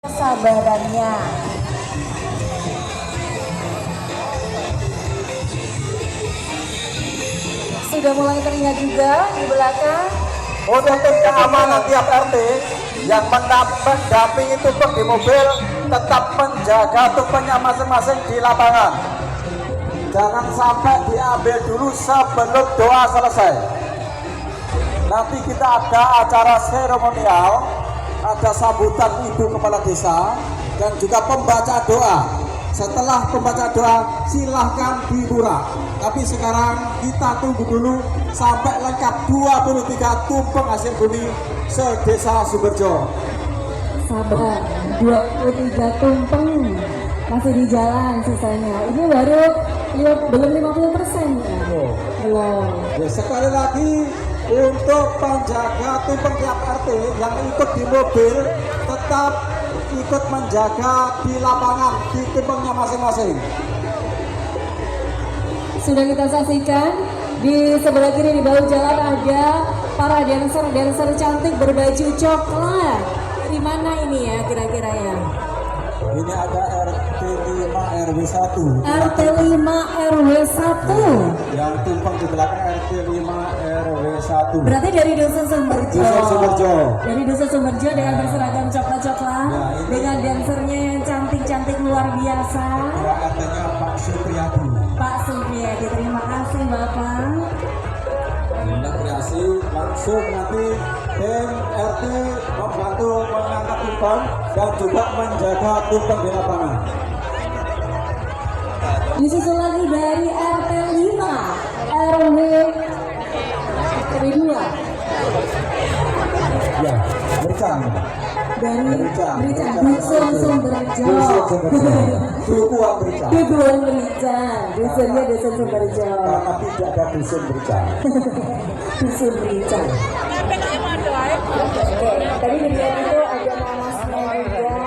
kesabarannya. Sudah mulai terlihat juga di belakang. Untuk tim keamanan tiap RT yang mendampingi tumpeng di mobil tetap menjaga tumpengnya masing-masing di lapangan. Jangan sampai diambil dulu sebelum doa selesai. Nanti kita ada acara seremonial, ada sambutan ibu kepala desa dan juga pembaca doa. Setelah pembaca doa silahkan diburak. Tapi sekarang kita tunggu dulu sampai lengkap 23 tumpeng hasil bumi se-Desa Sumberjo. Sabar, 23 tumpeng masih di jalan sisanya. Ini baru belum 50% ya? Belum. Ya, sekali lagi untuk penjaga tumpeng tiap RT yang ikut di mobil tetap ikut menjaga di lapangan di tumpengnya masing-masing. Sudah kita saksikan di sebelah kiri di bahu jalan ada para dancer cantik berbaju coklat. Dari mana ini ya kira-kira ya? Ini ada RT 5 RW 1. RT 5 RW 1. Yang tumpeng di belakang RT 5 RW 1. Berarti dari Dusun Sumberjo. Dusun Sumberjo. Dari Dusun Sumberjo dengan berseragam coklat-coklat, Ya, dengan dansernya yang cantik-cantik luar biasa. Ya, RT-nya Pak Supriyadi. Pak Supriyadi, terima kasih Bapak. Terima kasih. Langsung nanti tim RT membantu mengangkat tumpeng dan juga menjaga tumpeng di lapangan. Disusul lagi dari RT 5 RW 2. Ya, Bercang. Dari Berican, Dusun Sumberjo. Dukuan Bercang. Dukuan Berican, dusunnya Dusun Sumberjo. Karena tidak ada dusun Bercang. Dusun Berican. Oke, tadi dilihat itu ada nanasnya juga,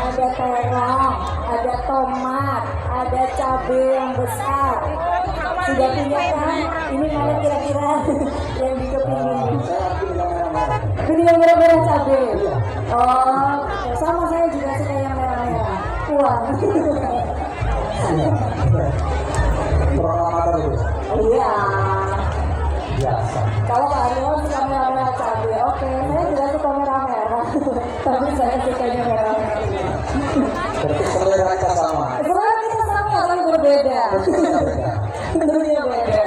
ada terong, ada tomat, ada cabai yang besar. Sudah punya kan? Ini mana kira-kira yang dikepingin? Ini yang merah-merah cabai. Oh, sama saya juga suka yang merah-merah. Uang. Peramater itu. Iya. Biasa. Kalau Pak Aryo suka merah-merah cabai, oke. Saya juga suka merah-merah. Tapi saya sukanya merah-merah. Berarti selera kita sama. Sebenarnya kita sama tapi berbeda. Tentunya beda.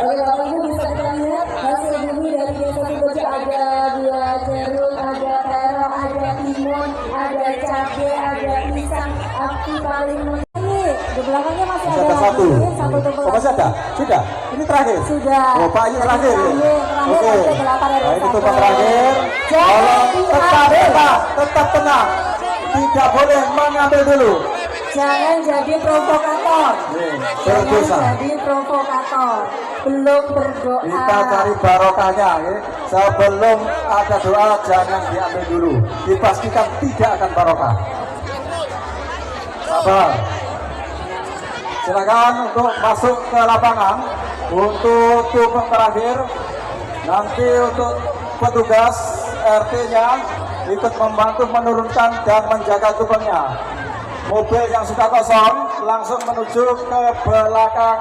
Oke, Bapak Ibu bisa kita lihat hasil bumi dari Desa Sumberjo ada buah jeruk, ada terong, ada timun, ada cabai, ada pisang. Api paling ini di belakangnya masih ada Satu. satu tumpeng. Oh, masih ada? Sudah? Ini terakhir? Sudah. Oh, Pak, ini terakhir. Terakhir Oke. ada 8 RW Nah, ini 1. tumpeng terakhir. Jangan Tetap tenang. Tidak boleh mengambil dulu. Jangan jadi provokator. Jangan Berdosa. jadi provokator. Belum berdoa. Kita cari barokahnya. Ya. Sebelum ada doa, jangan diambil dulu. Dipastikan tidak akan barokah. Sabar. Silakan untuk masuk ke lapangan untuk tumpeng terakhir. Nanti untuk petugas RT-nya ikut membantu menurunkan dan menjaga tumpengnya. Mobil yang sudah kosong langsung menuju ke belakang.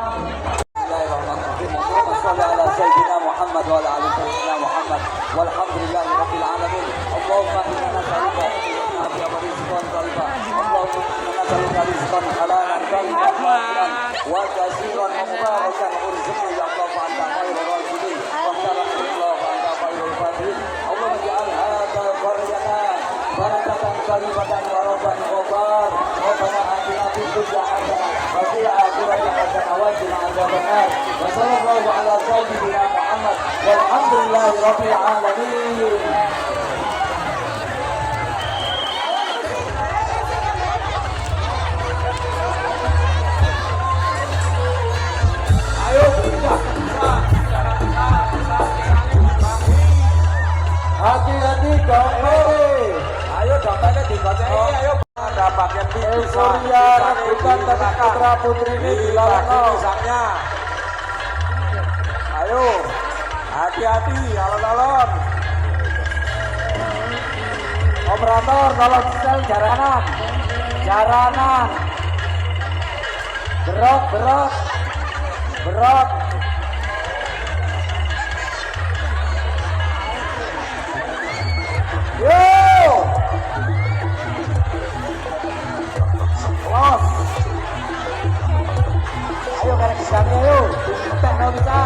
Muhammad wa ala alihi Muhammad walhamdulillahi rabbil alamin. Allahumma inna nas'aluka rizqan tayyiban. Allahumma inna nas'aluka rizqan halalan tayyiban wa kasiran mubarakan urzuqna ya Allah wa anta khairur raziqin wa sallallahu wa anta khairul fatihin. Allahumma ij'al hadha qaryatan barakatan kalimatan wa rabban ghaffar. Rabbana atina fid dunya hasanah wa fil akhirati hasanah wa qina adzabannar. Wa sallallahu ala sayyidina Muhammad walhamdulillahi rabbil alamin. Ayo hati-hati dong. Ayo dapatnya dibacain. Ayo ada bagian Surya rebutan dari putra putri ini dilarang misalnya. Ayo hati-hati alon-alon. Operator tolong sel jaranan. Jaranan. Berok, berok. Berok. Yo. Los. Ayo karek disani ayo. Kita mau bisa.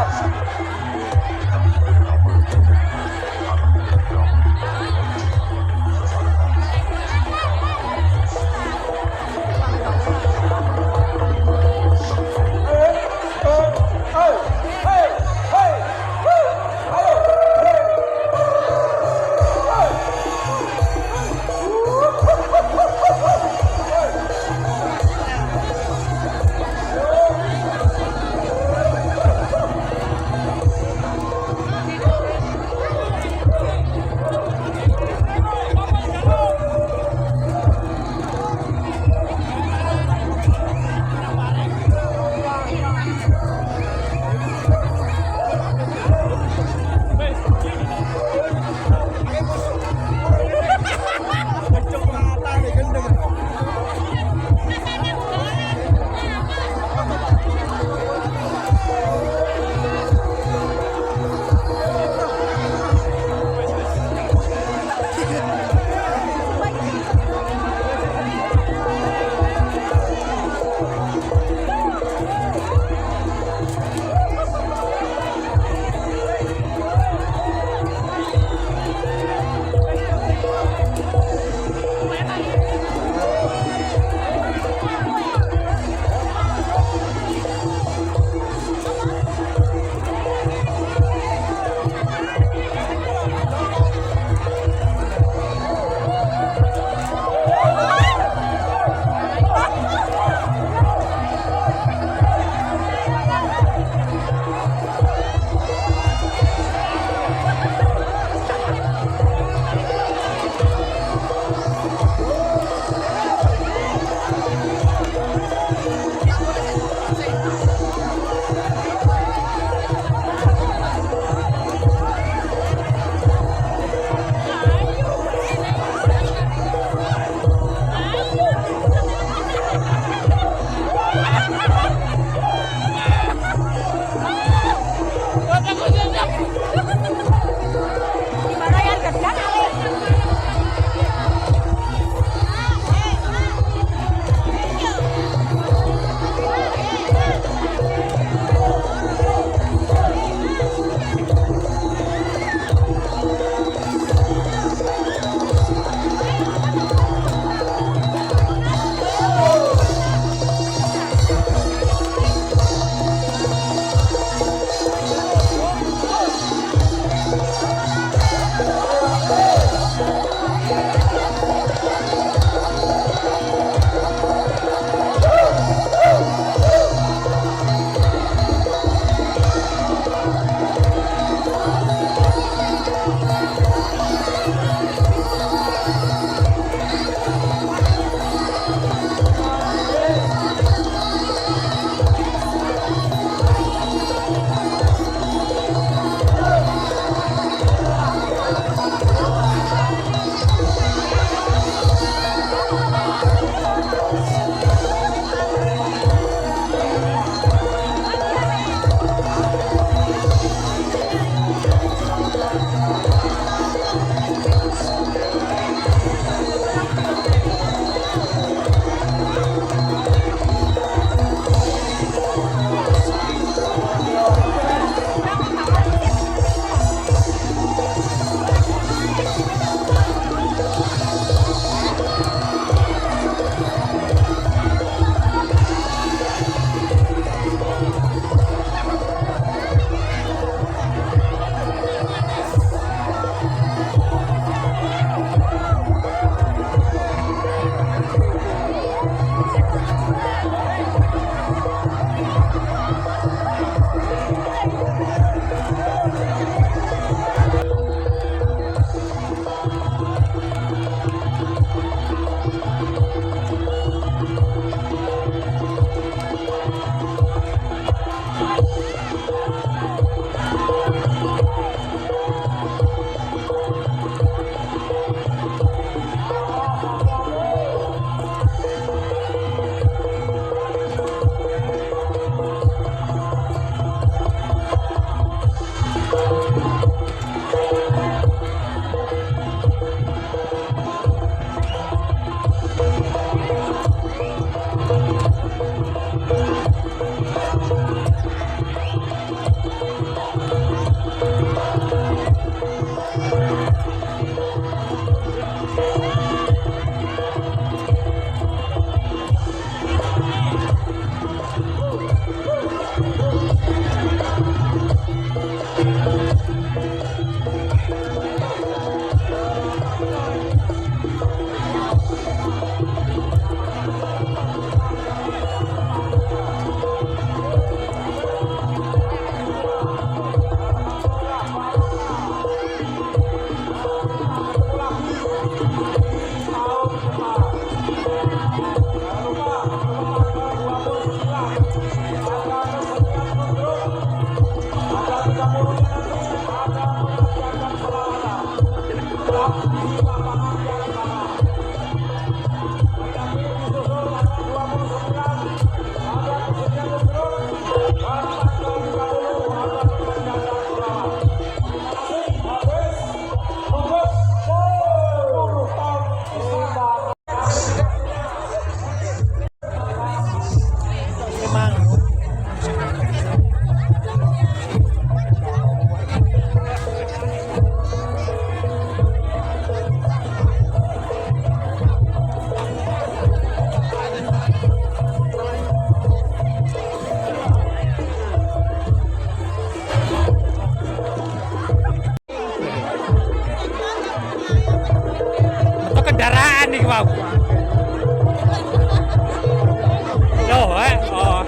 Loh, oh.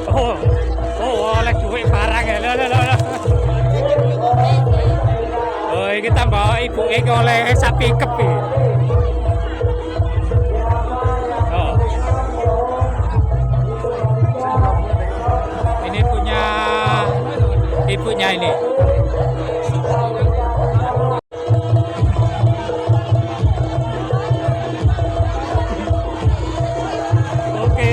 Oh. Oh, oleh duit barang ya. Loh. Oh, iki tambah ibu iki oleh sapi kepi. Oh. Ini punya ibunya ini. Oke.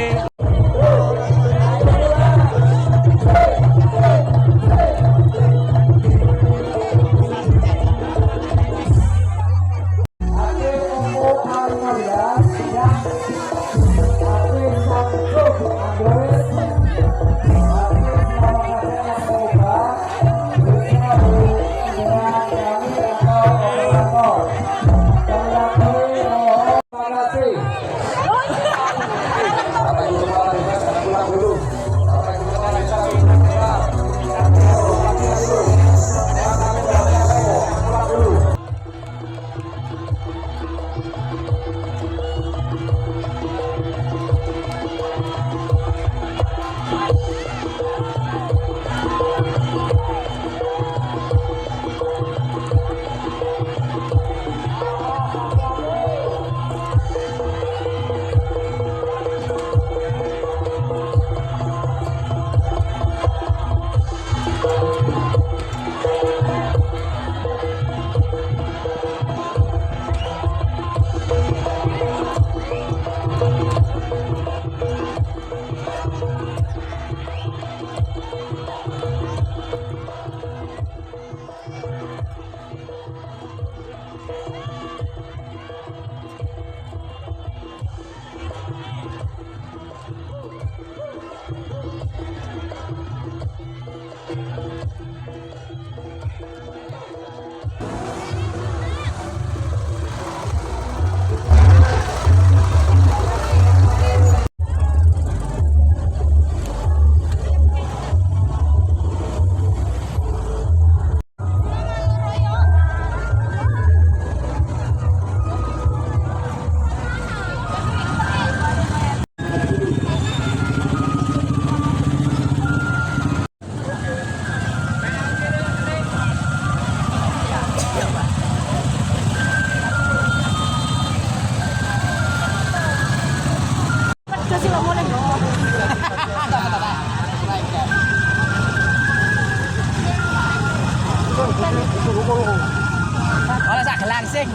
Oleh sak gelang sing.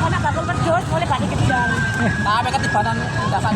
Anak bakul pedus, boleh balik ke bidang. Tapi ketibanan ndasan.